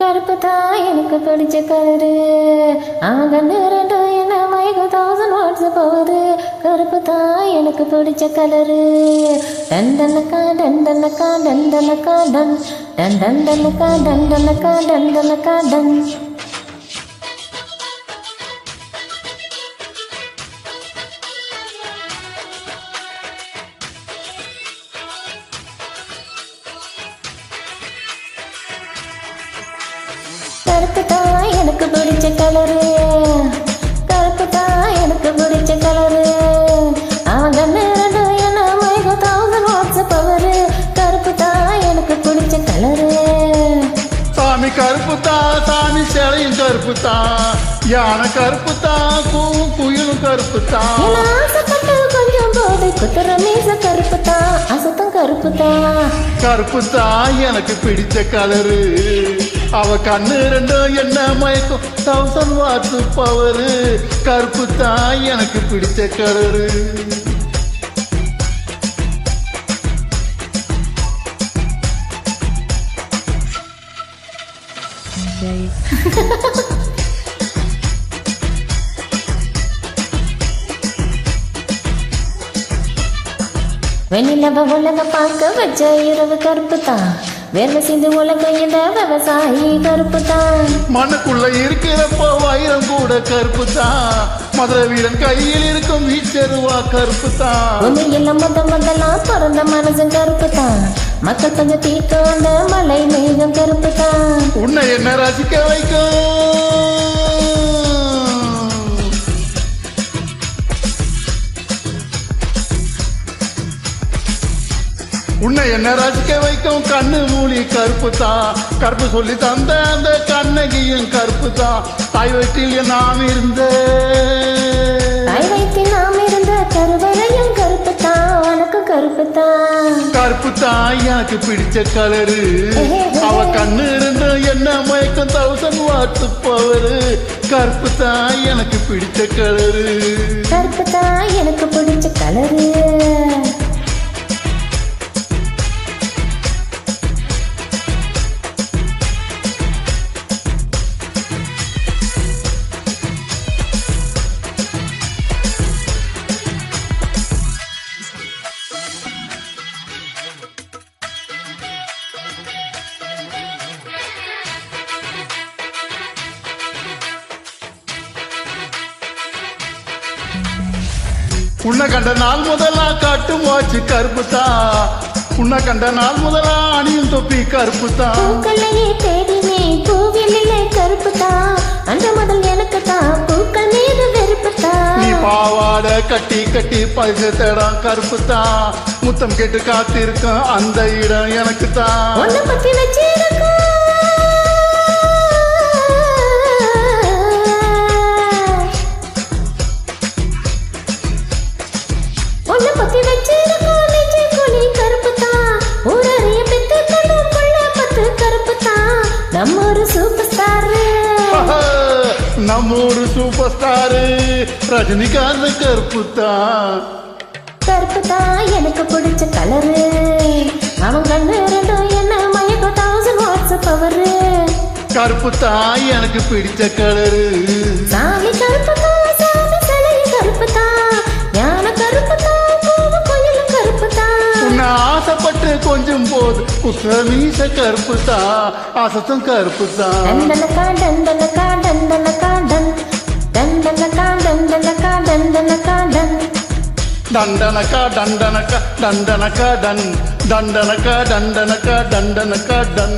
கருப்பு தான் எனக்கு பிடிச்ச கலரு கண்ணு ரெண்டு என்ன மைக்கு 1000 வாட்ஸ் போகுது. கருப்பு தான் எனக்கு பிடிச்ச கலரு டண்டனக்கா டண்டனக்கா டண்டனக்கா டன் டண்டனக்கா டண்டனக்கா டண்டனக்கா டன். கருப்பு தான் எனக்கு பிடிச்ச கலரு கருப்பு தான் எனக்கு பிடிச்ச கலரு கண்ணு ரெண்டு என்ன மைக்கு 1000 வாட்ஸ் பவரு. கருப்பு தான் எனக்கு பிடிச்ச கலரு. சாமி கருப்பு தான், சாமி சிலையும் கருப்பு தான், யானை கருப்பு தான், குயிலும் கருப்பு தான். ஆசைப்பட்டு கொஞ்சம் போதை குத்துற மீச கருப்பு தான், அசத்தம் கருப்பு தான். கருப்பு தான் எனக்கு பிடிச்ச கலரு. அவ கண்ணு ரெண்டும் என்ன மயக்கும் 1000 வாட்ஸ் பவரு. கருப்பு தான் எனக்கு பிடிச்ச கலரு. வெண்ணிலவ உலக பார்க்க வச்ச இரவு கருப்பு தான், வேர்வை சிந்து உலக இந்த விவசாயி கருப்பு தான். மண்ணுக்குள்ள இருக்கிறப்போ வைரம் கூட கருப்பு தான், மதுரை வீரன் கையில் இருக்கும் வீச்சருவா கருப்பு தான். உண்மையில முதலாம் பிறந்த மனசன் கருப்பு தான், மக்கள் கொஞ்சம் தீர்க்க வந்த மலை மேகம் கருப்பு தான். உன்னை என்ன ரசிக்க வைக்கும், உன்னை என்ன ரசிக்க வைக்கும் கண்ணு மூலி கருப்பு தான். கருப்பு சொல்லி தந்த அந்த கண்ணகியும் கருப்பு தான். தாய் வயிற்றில் நாம் இருந்த கருவறையும் கருப்பு தான், உனக்கு கருப்பு தான். கருப்பு தான் எனக்கு பிடிச்ச கலரு. அவ கண்ணு இருந்து என்ன மயக்கம் 1000 வாட்ஸ் பவரு. கருப்பு தான் எனக்கு பிடிச்ச கலரு. கருப்பு தான் எனக்கு பிடிச்ச கலரு. உன்னை கண்ட நாள் முதலா காட்டும் வாட்சி கருப்பு தான், உன்னை கண்ட நாள் முதலா அணியும் தொப்பி கருப்பு தான். பூக்களையே தேடினே பூவிலே கருப்பு தான், அந்த முதல் எனக்கு தான் பூக்கள் மீது வெறுப்பு தான். நீ பாவாட கட்டி கட்டி பரிசு தேடம் கருப்பு தான், முத்தம் கேட்டு காத்திருக்கும் அந்த இடம் எனக்கு தான். உன்னை பத்தி வச்சிருக்கோம் உன்னை பத்தி வச்சிருக்கோம் நெஞ்சு குழி கருப்பு தான், ஊரறிய பெத்து கண்ணும் கொள்ள பத்து கருப்பு தான். நம்ம ஒரு சூப்பர் ஸ்டாரு, நம்ம ஒரு சூப்பர் ஸ்டாரு ரஜினிகாந்த் கருப்பு தான். கருப்பு தான் எனக்கு பிடிச்ச கலரு. அவன் கண்ணு ரெண்டும் என்ன மயக்கம் 1000 வாட்ஸ் பவரு. கருப்பு தான் எனக்கு பிடிச்ச கலரு. சாமி கருப்பு தான், சாமி சிலை கருப்பு தான், ஞான கருப்பு தான், பூவு கோயிலும் கருப்பு தான். உன்னை ஆசைப்பட்டு கொஞ்சம் போது குசமீச கருப்பு தான், அசத்தும் கருப்பு தான். டண்டனக்கா டண்டனக்கா டண்டனக்கா டன் டண்டனக்கா டண்டனக்கா டண்டனக்கா டன் டண்டனக்கா டண்டனக்கா டண்டனக்கா டன் டண்டனக்கா டண்டனக்கா டண்டனக்கா டன்.